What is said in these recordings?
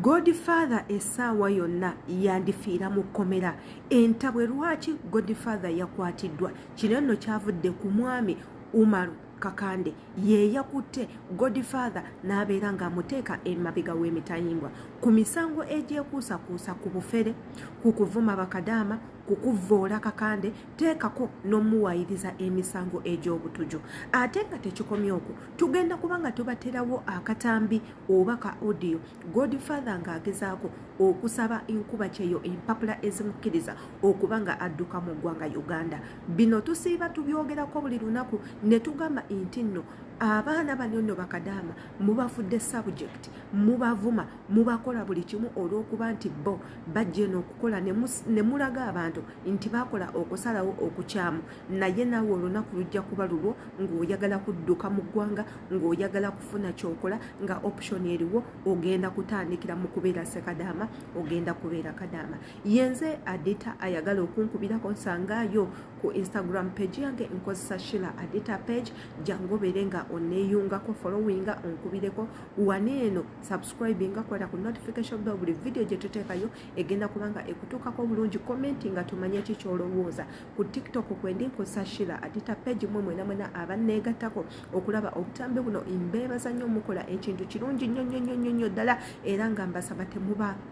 Godfather essaawa yonna yandifiira mu kkomera. Entabwe lwaki Godfather yakwatiddwa? Kino nno kyavudde ku mwami Umaru Kakande ye yakutte Godfather n'abeera ng'amuteeka emabega w'emitayimbwa ku misango egyekuusakuusa ku bufere, ku kuvuma bakadaama, ku kuvvoola Kakande, teekako n'omuwayiriza emisango egy'obutuju. Ate nga tekikomye okwo, tugenda kubanga tubaterawo akatambi oba ka audio Godfather ng'agezaako okusaba enkuba kyeyo empapula ezimukkiriza okuba nga adduka mu ggwanga Uganda. Bino tusiiba tubyogerako buli lunaku ne tugamba nti nno abaana bano nno bakadaama mubafudde subject, mubavuma, mubakola buli kimu olw'okuba nti bo bajja eno okukola ne mulaga abantu nti bakola okusalawo okukyamu. Naye naawe olunaku lujja kuba lulwo ng'oyagala kudduka mu ggwanga, ng'oyagala kufuna kyokola, nga option eriwo, ogenda kutandikira mu kubeera sekadaama, ogenda kubeera kadaama. Yenze Adita ayagala okunkubirako nsangaayo ku Instagram page yange nkozesa Shila Adita page, jangobeere nga onneeyungako, followinga, onkubireko waneeno, subscribinga, kwata ku notification bell, buli video gye tuteekayo egenda kubanga ekutuukako bulungi, commentinga tumanye ki ky'olowooza. Ku TikTok kwendi nkozesa Shila Adita page, mwena abanneegattako okulaba obutambi buno. Mbeebaza nnyo mukola ekintu kirungi nnyo ddala, era nga mbasaba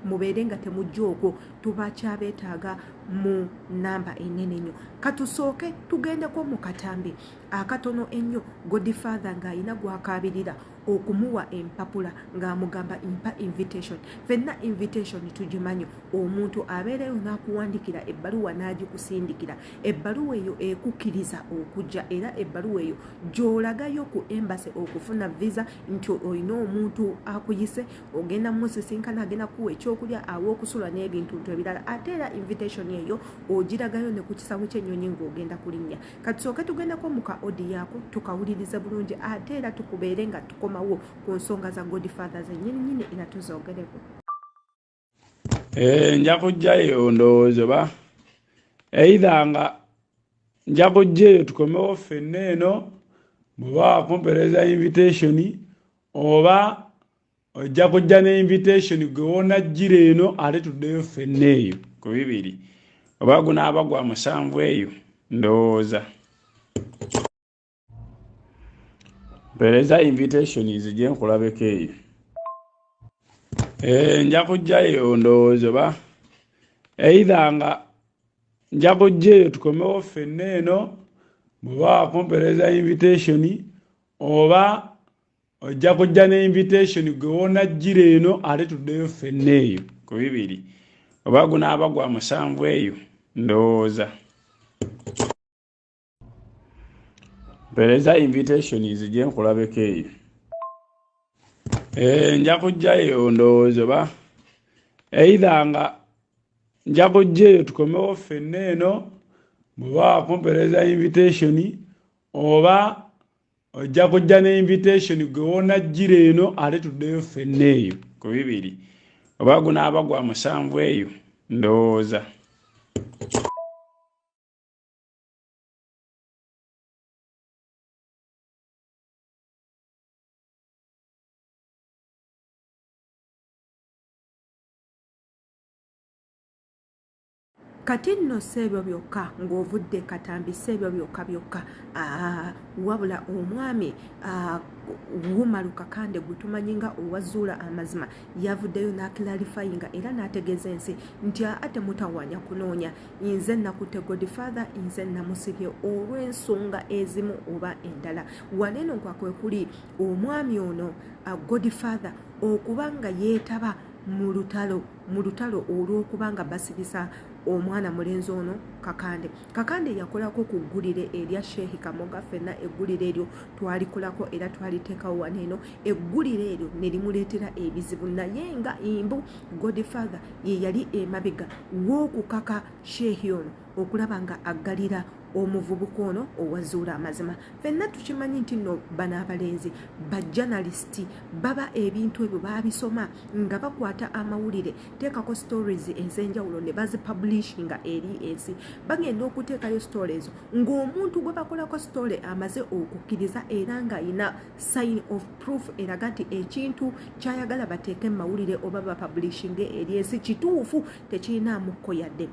mubeere nga temujja okwo, tubakyabeetaaga mu namba ennene nnyo. Katusooke tugendeko mu katambi akatono ennyo. Godfather ng'ayina gw'akaabirira okumuwa empapula ng'amugamba mpa invitation. Fenna invitation tugimanyi, omuntu abeereyo n'akuwandikira ebbaluwa n'agikusindikira, ebbaluwa eyo ekukkiriza okujja, era ebbaluwa eyo gy'olagayo ku embassy okufuna visa nti olina omuntu akuyise, ogenda musisinkana, agenda kuwa ekyokulya, aw'okusula n'ebintu ebirala. Ate era invitation eyo ogiragayo ne ku kisawo ky'ennyonyi ng'ogenda kulinnya. Katusooke tugendako mu ka odi ako tukawuliriza bulungi, ate era tukubeere nga tukomawo ku nsonga za Godfather zennyini era tuzoogereko. Nja kujjayo ndowooza ba either nga nja kujjayo tukomewo ffenna eno bw'oba wakumpereza invitation, oba ojja kujja ne invitation gwe wonajjira eno ate tuddeyo ffenna eyo ku bibiri, oba gunaaba gwa musanvu eyo ndowooza. Mpereza invitation zijje nkulabeko eyo. Nja kujjayo ndowooza ba either nga nja kujjayo tukomewo ffenna eno bw'oba wakumpereza invitation, oba ojja kujja ne invitation gwe wonajjira eno ate tuddeyo ffenna eyo ku bibiri, oba gunaaba gwa musanvu eyo ndowooza. Mpereza invitation zijje nkulabeko eyo. Nja kujjayo ndowooza ba either nga nja kujjayo tukomewo ffenna eno bw'oba wakumpereza invitation, oba ojja kujja ne invitation gwe wonajjira eno ate tuddeyo ffenna eyo ku bibiri, oba gunaaba gwa musanvu eyo ndowooza. Kati nno seebyo byokka ng'ovudde katambi, seebyo byokka wabula omwami Umaru Kakande gwe tumanyi nga Owa Zuulaamazima yavuddeyo n'aklarifyinga era n'ategeeza ensi nti ate mutawanya kunoonya, nze nakutte Godfather, nze namusibye olw'ensonga ezimu oba endala. Waneeno kwakwe kuli omwami ono Godfather okuba nga yeetaba mu lutalo olw'okubanga basibisa omwana mulenzi ono Kakande yakolako ku ggulire erya Sheikh Kamoga. Ffenna eggulire eryo twalikolako era twaliteekawo waneeno. Eggulire eryo ne limuleetera ebizibu, naye nga imbu Godfather ye yali emabega w'okukaka Sheikh ono okulaba nga aggalira omuvubuka ono Owa Zuulaamazima. Fenna tukimanyi nti nno bano abalenzi bajournalisti baba ebintu ebyo babisoma nga bakwata amawulire teekako stories ez'enjawulo ne bazipublishinga eri ensi. Bagenda okuteekayo story ezo ng'omuntu gwe bakolako story amaze okukkiriza era ng'ayina sign of proof eraga nti ekintu kyayagala bateeke mu mawulire oba bapublishinge eri ensi kituufu tekirinaamuko yadde.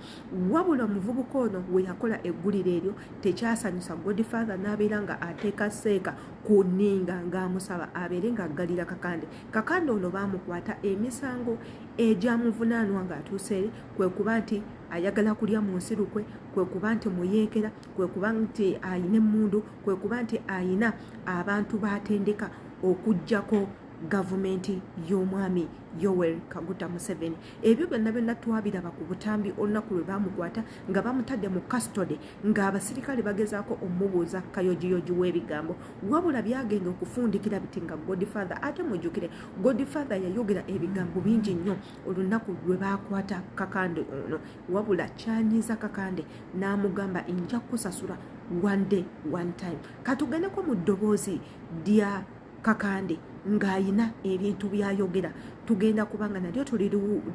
Wabula omuvubuka ono we yakola eggulire eryo tekyasanyusa Godfather n'abeera nga ateeka seeka ku nninga ng'amusaba abeere ng'aggalira Kakande. Kakande ono baamukwata emisango egyamuvunaanwa ng'atuuse eri kwe kuba nti ayagala kulya mu nsirukwe, kwe kuba nti muyeekera, kwe kuba nti ayina emmundu, kwe kuba nti ayina abantu baatendeka okuggyako gavumenti y'omwami Yoweri Kaguta Museveni. Ebyo byonna byonna twabiraba ku butambi olunaku lwe baamukwata nga bamutadde mu custody ng'abasirikale bagezaako omubuuza kayojiyoji w'ebigambo. Wabula byagenda okufundikira biti nga Godfather ate mujjukire Godfather yayogera ebigambo bingi nnyo olunaku lwe baakwata Kakande ono. Wabula kyanyiza Kakande n'amugamba nja kusasula one day one time. Katugendeko mu ddoboozi lya Kakande ng'ayina ebintu byayogera tugenda kubanga nalyo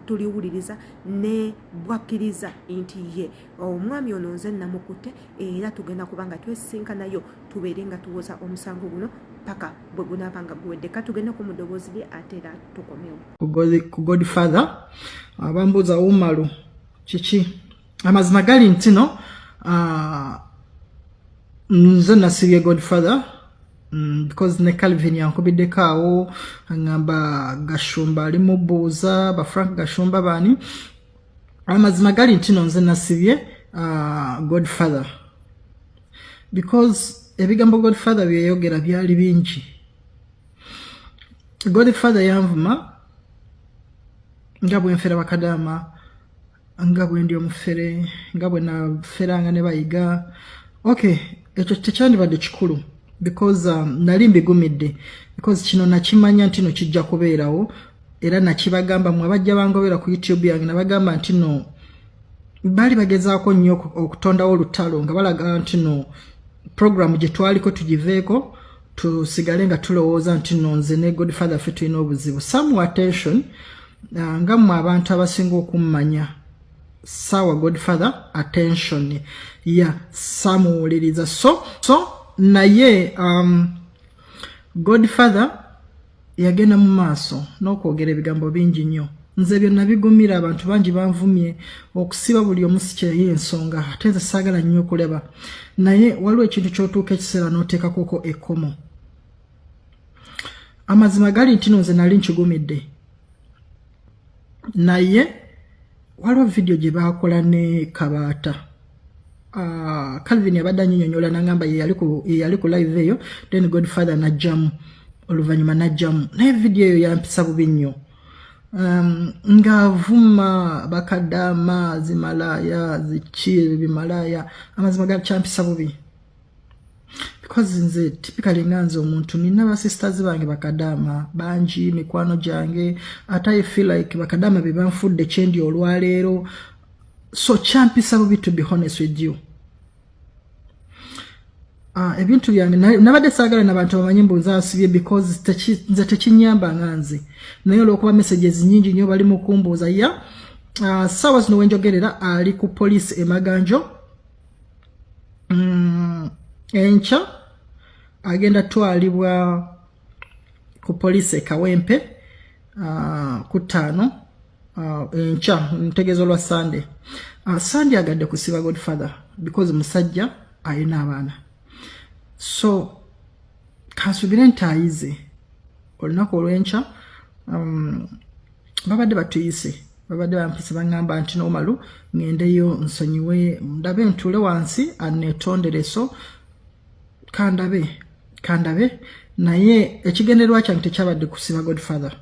tuliwuliriza ne bwakkiriza nti ye omwami ono nze namukutte era tugenda kubanga twesisinkanayo tubeere nga tuwoza omusango guno paka bwe gunaaba nga guwedde. Katugenda ku mudoboozi lye ate era tukomewo ku Godfather. Abambuuza Umaru kiki amazima gali nti no nze nasibye Godfather because ne Calvin yankubiddeko awo ngamba Gashumba ali mubuuza ba Frank Gashumba bani. Amazima gali nti no nze nasibye Godfather because ebigambo Godfather byeyogera byali bingi. Godfather yanvuma nga bwe nfera bakadama nga bwe ndi omufere nga bwe naferanga ne bayiga. Okay, ekyo tekyandibadde kikulu because nali mbigumidde because kino nakimanya nti no kijja kubeerawo era nakibagamba mwe abajja bangobera ku YouTube yange nabagamba nti no bali bagezaako nnyo okutondawo olutalo nga balaga nti no program gye twaliko tugiveeko tusigale nga tulowooza nti no nze ne Godfather ffe tulina obuzibu. Some attention nga mmwe abantu abasinga okummanya sawa Godfather attention ya samuwuliriza so naye Godfather yagenda mu maaso n'okwogera ebigambo bingi nnyo. Nze byonna bigumira abantu bangi banvumye okusiba buli omusiki y'ensonga ate nze saagala nnyo okuleba naye waliwo ekintu ky'otuuka ekiseera n'oteekakoko ekkomo. Amazima gali nti no nze nali nkigumidde naye waliwo video gye baakola ne Kabaata. Calvin yabadde annyonnyola n'agamba ye yali ku live eyo then Godfather najjamu oluvannyuma najjamu naye video eyo yampisa bubi nnyo ng'avuma bakadama zimalaya ziki bimalaya. Amazima gali kyampisa bubi because nze typically nganze omuntu nina ba sisters bange bakadama bangi mikwano gyange ate I feel like bakadama be banfudde kyendi olwaleero so kyampisa bubi to be honest with you. Ebintu byange nabadde saagala n'abantu bamanyi mbuuza asibye because nze tekinyamba nganze naye olw'okuba messages nyingi nnyo bali mu kumbuuza ya saawa zino wenjogerera ali ku police emaganjo enkya agenda twalibwa ku police Kawempe ku 5 enkya ntegeeza olwa Sunday. Sunday agadde kusiba Godfather because musajja ayina abaana so kansubire ntayize olunaku olw'enkya babadde batuyise babadde bampise baŋŋamba nti Umaru ŋŋendeyo nsonyiwe ndabe ntuule wansi aneetondere so kandabe naye ekigendererwa kyange tekyabadde kusiba Godfather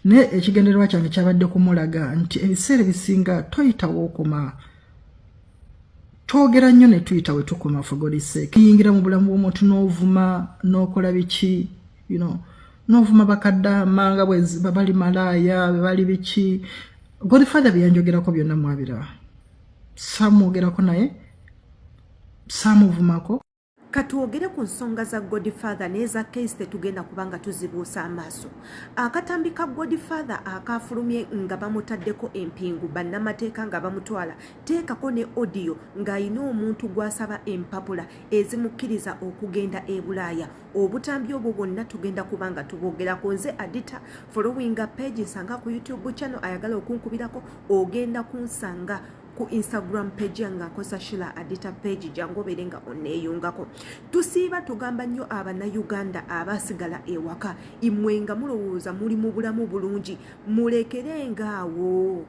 naye ekigendererwa kyange kyabadde kumulaga nti ebiseera ebisinga toyitawo okuma twogera nnyo ne tuyita we tukuma for God's sake. Kiyingira mu bulamu bw'omuntu n'ovuma n'okola biki n'ovuma bakadama nga bwe bali malaya bali biki Godfather byanjogerako byonna mwabiraba samwogerako naye samuvumako. Katwogere ku nsonga za Godfather n'eza case tetugenda kubanga tuzibuusa amaaso. Akatambi ka Godfather akafulumye nga bamutaddeko empingu bannamateeka nga bamutwala teekako ne audio ng'ayina omuntu gw'asaba empapula ezimukkiriza okugenda e Bulaaya. Obutambi obwo bwonna tugenda kubanga tubwogerako. Nze Adita, followinga page nsanga ku YouTube channel, ayagala okunkubirako ogenda kunsanga ku Instagram page yanga nkosa Shila Adita page jangobere nga onneeyungako. Tusiiba tugamba nnyo Abanayuganda abasigala ewaka, imwenga mulowooza muli mu bulamu bulungi, mulekerengaawo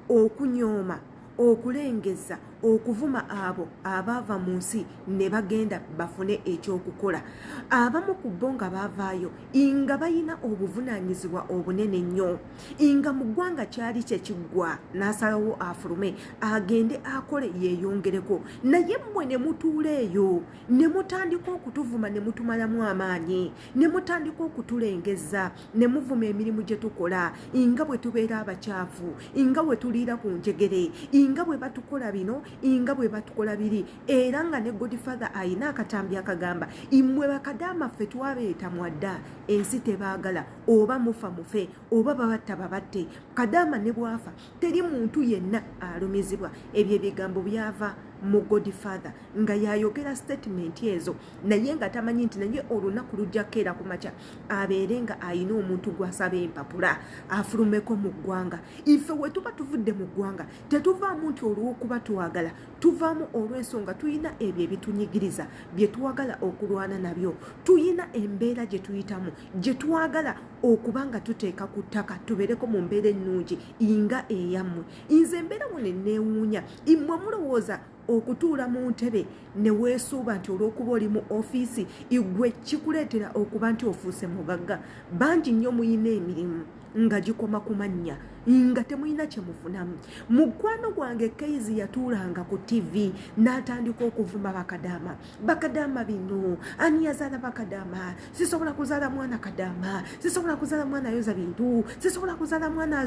okunyooma, okulengeza, okuvuma abo abaava mu nsi ne bagenda bafune ekyokukola. Abamu ku bo nga baavaayo nga bayina obuvunaanyizibwa obunene nnyo, nga mu ggwanga kyali kyekiggwa n'asalawo afulume agende akole yeeyongereko. Naye mmwe ne mutuula eyo ne mutandika okutuvuma ne mutumalamu amaanyi, ne mutandika okutulengeza, ne muvuma emirimu gye tukola, nga bwe tubeera abakyafu, nga bwe tuliira ku njegere, nga bwe batukola bino, nga bwe batukola biri. Era nga ne Godfather ayina akatambi akagamba, immwe bakadaama ffe twabeeta mwadda, ensi tebaagala, oba mufa mufe, oba babatta babatte. Kadaama ne bwafa teri muntu yenna alumizibwa. Ebyo ebigambo byava mu Godfather nga yayogera statement ezo, naye nga tamanyi nti naye olunaku lujja keera ku makya abeere nga ayina omuntu gw'asaba empapula afulumeko mu ggwanga. Ife we tuba tuvudde mu ggwanga tetuvaamu nti olw'okuba twagala, tuvaamu olw'ensonga tuyina ebyo ebitunyigiriza bye twagala okulwana nabyo, tuyina embeera gye tuyitamu gye twagala okuba nga tuteeka ku ttaka tubeereko mu mbeera ennungi nga eyammwe. Nze embeera muno neewuunya, immwe mulowooza okutuula mu ntebe ne weesuuba nti olw'okuba oli mu ofiisi igwe kikuleetera okuba nti ofuuse mugagga. Bangi nnyo muyina emirimu nga gikoma ku mannya nga temuyina kye mufunamu. Mukwano gwange Keizi yatuulanga ku TV n'atandika okuvuma bakadaama. Bakadaama bino, ani yazaala bakadaama? Sisobola kuzaala mwana kadaama, sisobola kuzaala mwana ayoza bintu, sisobola kuzaala mwana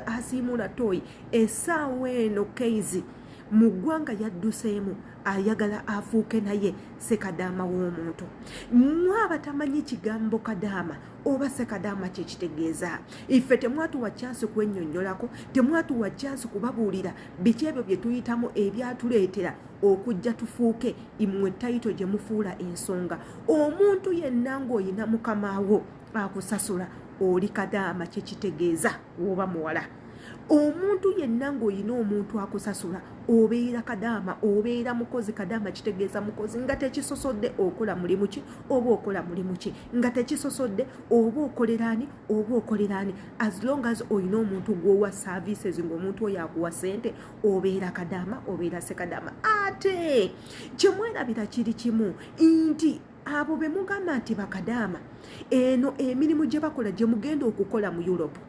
asiimula toyi. Essaawa eno Keizi mu ggwanga yadduseemu ayagala afuuke naye sekadaama w'omuntu. Mwabatamanyi kigambo kadaama oba sekadaama kye kitegeeza. Ife temwatuwa chansi kwennyonnyolako, temwatuwa chansi kubabuulira biki ebyo bye tuyitamu ebyatuleetera okujja tufuuke immwe tayito gye mufuula ensonga. Omuntu yenna ng'oyina mukamaawo akusasula oli kadaama kye kitegeeza oba muwala. Omuntu yenna ng'oyina omuntu akusasula obeera kadaama, obeera mukozi. Kadaama kitegeeza mukozi nga tekisosodde okola mulimu ki oba okola mulimu ki, nga tekisosodde oba okoleraani oba okoleraani. As long as oyina omuntu gw'owa services ng'omuntu oyo akuwa ssente obeera kadaama, obeera sekadaama. Ate kyemwerabira kiri kimu nti abo be mugamba nti bakadaama eno emirimu gye bakola gye mugenda okukola mu Europe.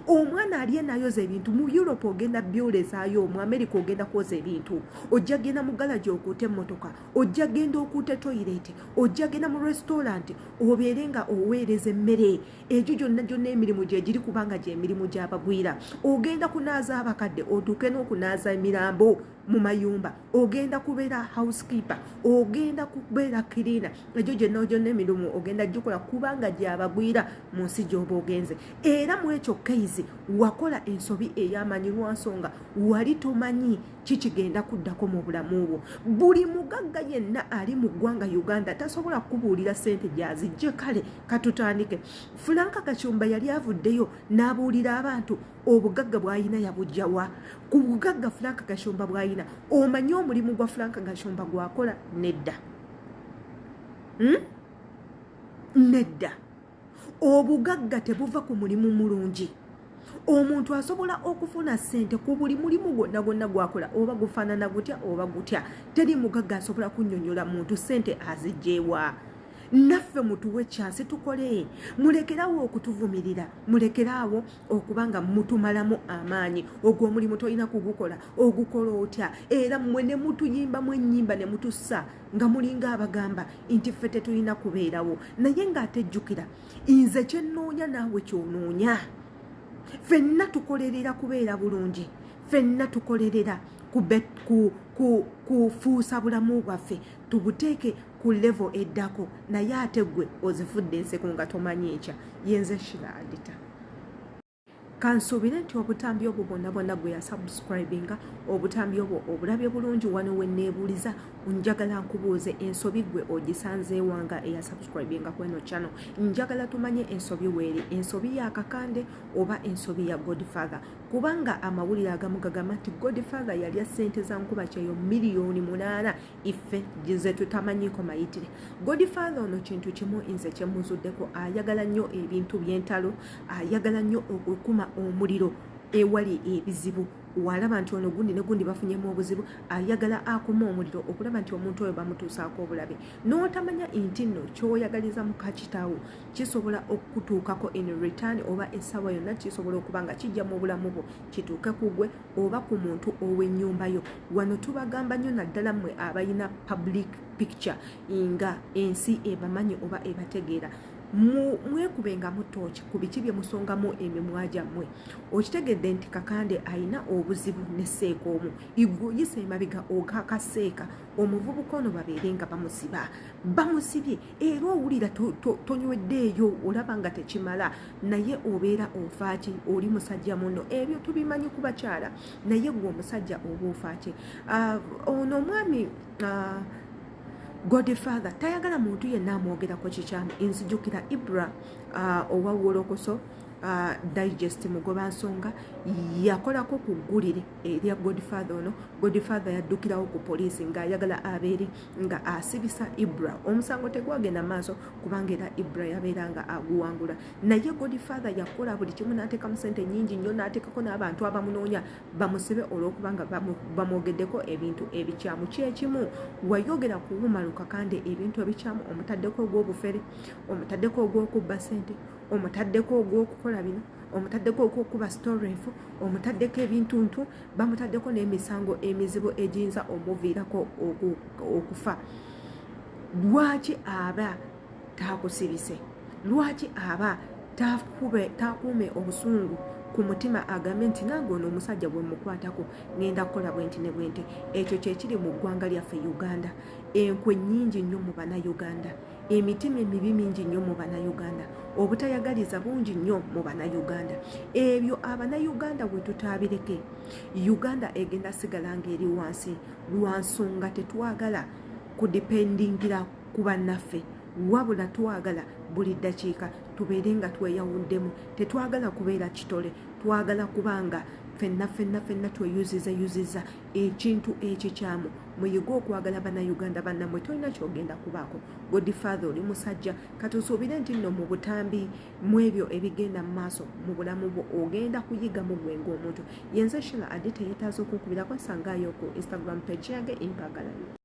Omwana ali enayoza ebintu mu Europe ogenda byolezaayo, mu America ogenda kwoza ebintu, ojja genda mu galaji okuute emmotoka, ojja genda okuute toilet, ojja genda mu restaurant obeere nga oweereza emmere. Egyo gyonna emirimu gye giri kubanga gye emirimu gy'abagwira. Ogenda kunaaza abakadde otuuke n'okunaaza emirambo mu mayumba, ogenda kubeera housekeeper, ogenda kubeera cleaner. Egyo gyonna emirimu ogenda gikola kubanga gy'abagwira mu nsi gy'oba ogenze. Era mu ekyo Keizi wakola ensobi ey'amanyi lwa nsonga wali tomanyi kikigenda kuddako mu bulamu bwo. Buli mugagga yenna ali mu ggwanga Uganda tasobola kubuulira ssente gy'azijje. Kale katutandike. Franka Kachumba yali avuddeyo n'abuulira abantu obugagga bw'ayina yabujjawa. Ku bugagga Franka Kachumba bw'ayina, omanyi omulimu gwa Franka Kachumba gwakola? Nedda. Nedda. Obugagga tebuva ku mulimu mulungi. Omuntu asobola okufuna ssente ku buli mulimu gwonna gwakola, oba gufaanana gutya oba gutya. Teri mugagga asobola kunnyonnyola muntu ssente azijjeewa. Naffe mutuwe chansi tukole. Mulekerawo okutuvumirira, mulekerawo okubanga mutumalamu amaanyi. Ogwo omulimu tolina kugukola, ogukola otya. Era mmwe ne mutuyimbamu ennyimba ne mutussa nga mulinga abagamba nti ffe tetulina kubeerawo. Naye ng'ate jjukira, nze kye nnoonya naawe ky'onoonya. ffenna tukolerera kubeera bulungi, ffenna tukolerera kufuusa bulamu bwaffe tubuteeke ku level eddako, naye ate gwe ozifudde enseko nga tomanyi ekya. Yenze Shira Adita. Kansuubire nti obutambi obwo bwonna gwe yasubscribinga, obutambi obwo obulabye bulungi. Wano we neebuuliza, njagala nkubuuze ensobi gwe ogisanze wanga eyasubscribinga ku eno channel. Njagala tumanye ensobi weeri, ensobi ya Kakande oba ensobi ya Godfather, kubanga amawulire agamu gagamba nti Godfather yalya ssente za nkuba kyeyo miliyoni 8 iffe ze tutamanyiko mayitire. Godfather ono kintu kimu nze kyemuzuddeko, ayagala nnyo ebintu by'entalo, ayagala nnyo okukuma omuliro ewali ebizibu. Walaba nti ono gundi ne gundi bafunyemu obuzibu, ayagala akuma omuliro okulaba nti omuntu oyo bamutuusaako obulabe. N'otamanya nti nno kyoyagaliza mu kakitaawo kisobola okutuukako in return, oba essaawa yonna kisobola okuba nga kijja mu bulamu bwo kituuke ku gwe oba ku muntu ow'ennyumba yo. Wano tubagamba nnyo naddala mmwe abayina public picture nga ensi ebamanyi oba ebategeera, mwekubenga mu tooki ku biki bye musongamu emimwa gyammwe. Okitegedde nti Kakande ayina obuzibu ne seekoomu, iguyisa emabiga ogakaseeka omuvubuka ono babeere nga bamusibye era owulira tonyweddeeyo, olaba nga tekimala, naye obeera ofaaki, oli musajja muno. Ebyo tubimanyi ku bakyala, naye gwe omusajja oba ofaaki. Ono omwami Godfather tayagala muntu yenna amwogerako kikyamu. Nzijukira Ebya Umaru digest mugoba nsonga yakolako ku ggulire erya Godfather ono. Godfather yaddukirawo ku poliisi ng'ayagala abeere nga asibisa Ebya. Omusango tegwagenda maaso kubanga era Ebya yabeera nga aguwangula, naye Godfather yakola buli kimu, n'ateekamu ssente nnyingi nnyo, n'ateekako n'abantu abamunoonya bamusibe olw'okubanga bamwogeddeko ebintu ebikyamu. Kyekimu wayogera ku Umaru Kakande ebintu ebikyamu, omutaddeko ogw'obufere, omutaddeko ogw'okubba ssente, omutaddeko ogw'okukola bino, omutaddeko ogw'okuba storefu, omutaddeko ebintuntu, bamutaddeko n'emisango emizibu egiyinza omuviirako okufa. Lwaki aba taakusibise? Lwaki aba taakuume obusungu ku mutima agambe nti nange ono omusajja bwe mukwatako ngenda kukola bwenti ne bwenti? Ekyo kyekiri mu ggwanga lyaffe Uganda. Enkwe nnyingi nnyo mu Bannayuganda, emitima emibi mingi nnyo mu Bannayuganda, obutayagaliza bungi nnyo mu Bannayuganda. Ebyo Abannayuganda bwe tutaabireke, Uganda egenda sigala ng'eri wansi lwa nsonga tetwagala kudipendingira ku bannaffe, wabula twagala buli ddakiika tubeere nga tweyawuddemu. Tetwagala kubeera kitole, twagala kubanga ffenna tweyuziza ekintu ekikyamu. Muyige okwagala Bannayuganda bannammwe, tolina kyogenda kubaako. Godfather oli musajja, katusuubire nti nno mu butambi mu ebyo ebigenda mu maaso mu bulamu bwo ogenda kuyigamu gwe ng'omuntu. Yenze Shira Adita yeetaaza okunkubirako, nsangaayo ku Instagram page yange Impagala.